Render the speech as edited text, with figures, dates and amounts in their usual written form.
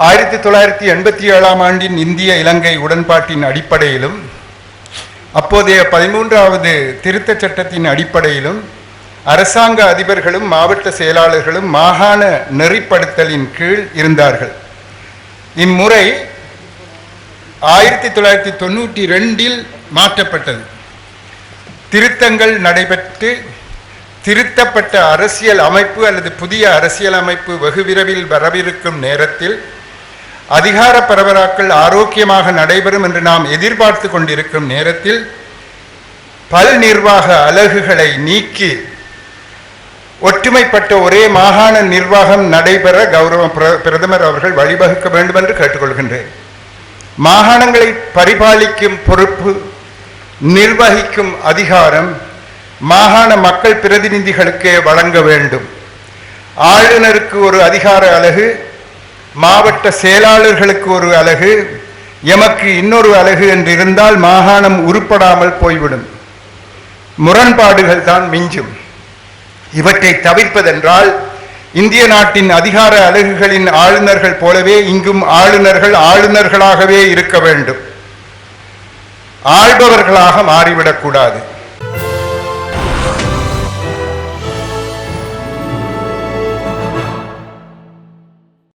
1987ஆம் ஆண்டின் இந்திய இலங்கை உடன்பாட்டின் அடிப்படையிலும் அப்போதைய 13வது திருத்தச் சட்டத்தின் அடிப்படையிலும் அரசாங்க அதிபர்களும் மாவட்ட செயலாளர்களும் மாகாண நெறிப்படுத்தலின் கீழ் இருந்தார்கள். இம்முறை 1992இல் மாற்றப்பட்டது. திருத்தங்கள் நடைபெற்று திருத்தப்பட்ட அரசியல் அமைப்பு அல்லது புதிய அரசியல் அமைப்பு வெகு விரைவில் வரவிருக்கும் நேரத்தில் அதிகார பரவலாக்கல் ஆரோக்கியமாக நடைபெறும் என்று நாம் எதிர்பார்த்து கொண்டிருக்கும் நேரத்தில் பல் நிர்வாக அலகுகளை நீக்கி ஒற்றுமைப்பட்ட ஒரே மாகாண நிர்வாகம் நடைபெற கௌரவ பிரதமர் அவர்கள் வழிவகுக்க வேண்டும் என்று கேட்டுக்கொள்கின்றேன். மாகாணங்களை பரிபாலிக்கும் பொறுப்பு, நிர்வகிக்கும் அதிகாரம் மாகாண மக்கள் பிரதிநிதிகளுக்கே வழங்க வேண்டும். ஆளுநருக்கு ஒரு அதிகார அலகு, மாவட்ட செயலாளர்களுக்கு ஒரு அலகு, எமக்கு இன்னொரு அலகு என்று இருந்தால் மாகாணம் உருப்படாமல் போய்விடும். முரண்பாடுகள் தான் மிஞ்சும். இவற்றை தவிர்ப்பதென்றால் இந்திய நாட்டின் அதிகார அலகுகளின் ஆளுநர்கள் போலவே இங்கும் ஆளுநர்கள் ஆளுநர்களாகவே இருக்க வேண்டும். ஆள்பவர்களாக மாறிவிடக்கூடாது.